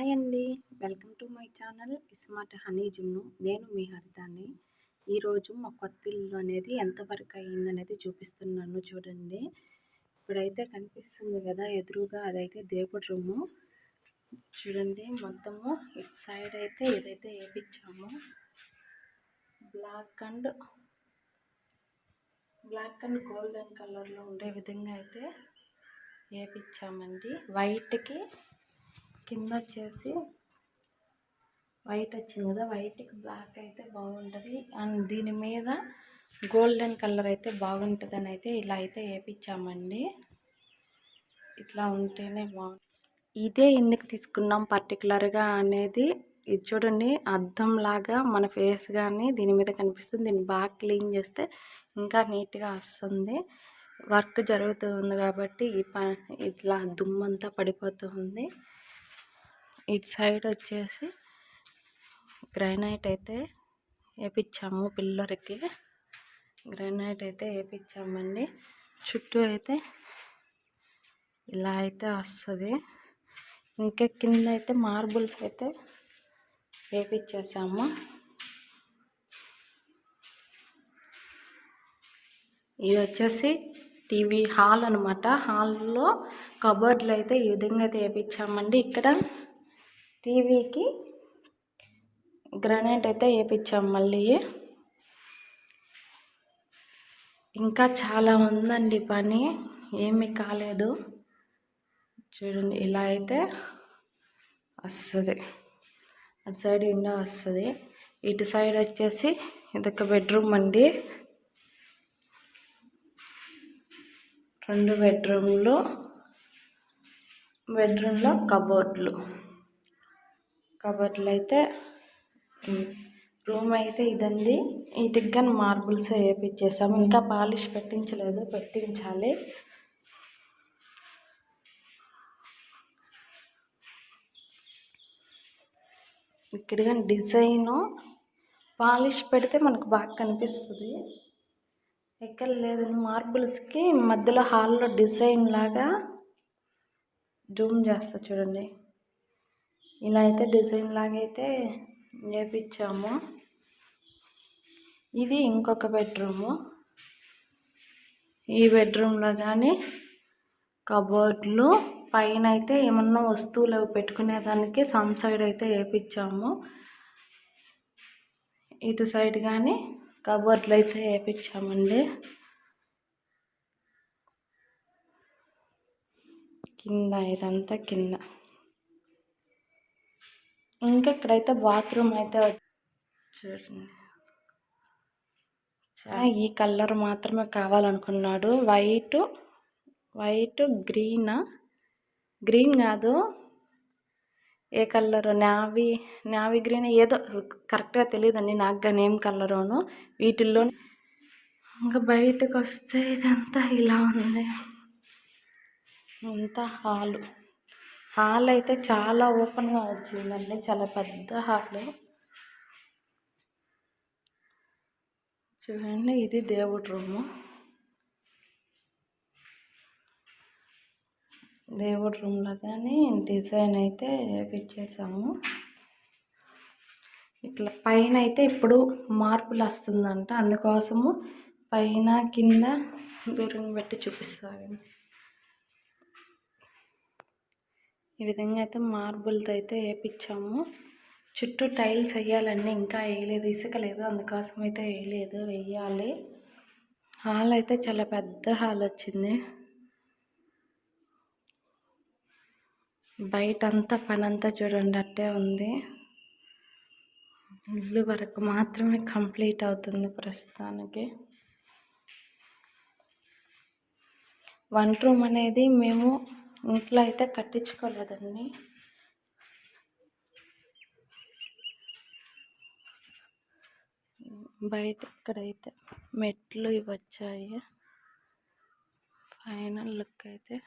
Hi అండి. Welcome to my channel smart honey జున్ను. నేను మీ హరితాని. ఈరోజు మా కొత్త ఇల్లు అనేది ఎంతవరకు అయ్యిందనేది చూపిస్తున్నాను చూడండి. ఇప్పుడైతే కనిపిస్తుంది కదా ఎదురుగా, అదైతే దేవుడి రూము చూడండి. మొత్తము ఇటు సైడ్ అయితే ఇదైతే వేయించాము. బ్లాక్ అండ్ గోల్డెన్ కలర్లో ఉండే విధంగా అయితే వేయించామండి. వైట్కి కింద వచ్చేసి వైట్ వచ్చింది కదా, వైట్కి బ్లాక్ అయితే బాగుంటుంది. అండ్ దీని మీద గోల్డెన్ కలర్ అయితే బాగుంటుందని అయితే ఇలా అయితే వేయించామండి. ఇట్లా ఉంటేనే బాగుంటుంది. ఇదే ఎందుకు తీసుకున్నాం పర్టికులర్గా అనేది ఇది చూడండి. అద్దం లాగా మన ఫేస్ కానీ దీని మీద కనిపిస్తుంది. దీన్ని బాగా క్లీన్ చేస్తే ఇంకా నీట్గా వస్తుంది. వర్క్ జరుగుతుంది కాబట్టి ఇట్లా దుమ్మంతా పడిపోతుంది. ఇటు సైడ్ వచ్చేసి గ్రానైట్ అయితే వేయించాము. పిల్లర్కి గ్రానైట్ అయితే వేయించామండి. చుట్టూ అయితే ఇలా అయితే వస్తుంది. ఇంకా కింద అయితే మార్బుల్స్ అయితే వేయించేసాము. ఇది వచ్చేసి టీవీ హాల్ అనమాట. హాల్లో కబోర్డ్లు అయితే ఈ విధంగా అయితే వేయించామండి. ఇక్కడ టీవీకి గ్రానైట్ అయితే వేయించాము. మళ్ళీ ఇంకా చాలా ఉందండి పని, ఏమీ కాలేదు. చూడండి ఇలా అయితే వస్తుంది. అటు సైడ్ విండో వస్తుంది. ఇటు సైడ్ వచ్చేసి ఇదొక బెడ్రూమ్ అండి. 2 బెడ్రూమ్లో కబోర్డ్లు అయితే రూమ్ అయితే ఇదండి. వీటికి కానీ మార్బుల్స్ వేయించేసాము. ఇంకా పాలిష్ పెట్టించలేదు, పెట్టించాలి. ఇక్కడ కానీ డిజైను పాలిష్ పెడితే మనకు బాగా కనిపిస్తుంది. ఎక్కడ లేదని మార్బుల్స్కి మధ్యలో హాల్లో డిజైన్ లాగా జూమ్ చేస్తా చూడండి. ఇలా అయితే డిజైన్ లాగా అయితే వేయించాము. ఇది ఇంకొక బెడ్రూము. ఈ బెడ్రూమ్లో కానీ కబోర్డ్లు పైన అయితే ఏమన్నా వస్తువులు పెట్టుకునేదానికి సమ్ సైడ్ అయితే వేయించాము. ఇటు సైడ్ కానీ కబోర్డ్లు అయితే వేయించామండి. కింద ఇదంతా కింద. ఇంకా ఇక్కడైతే బాత్రూమ్ అయితే చూడండి. ఈ కలర్ మాత్రమే కావాలనుకున్నాడు. వైట్ గ్రీన్ కాదు, ఏ కలరు, నావీ గ్రీన్ ఏదో కరెక్ట్గా తెలియదండి నాకు కానీ ఏం కలరోను. వీటిల్లో ఇంకా బయటకు వస్తే ఇదంతా ఇలా ఉంది. అంతా హాల్ అయితే చాలా ఓపెన్గా వచ్చిందండి. చాలా పెద్ద హాల్ చూడండి. ఇది దేవుడి రూము. దేవుడి రూమ్లో కానీ డిజైన్ అయితే వేయించేసాము. ఇట్లా పైన అయితే ఇప్పుడు మార్పులు వస్తుందంట, అందుకోసము పైన కింద దూరంగా పెట్టి చూపిస్తాను. ఈ విధంగా అయితే మార్బుల్తో అయితే వేయించాము. చుట్టూ టైల్స్ వేయాలండి, ఇంకా వేయలేదు, ఇసుక లేదు, అందుకోసం అయితే వేయాలి. హాల్ అయితే చాలా పెద్ద హాల్ వచ్చింది. బయట అంతా పనంతా చూడండి అట్టే ఉంది. ఇల్లు వరకు మాత్రమే కంప్లీట్ అవుతుంది ప్రస్తుతానికి. వంట రూమ్ అనేది మేము ఇంట్లో అయితే కట్టించుకోలేదండి. బయట ఇక్కడైతే మెట్లు ఇవి వచ్చాయి. ఫైనల్ లుక్ అయితే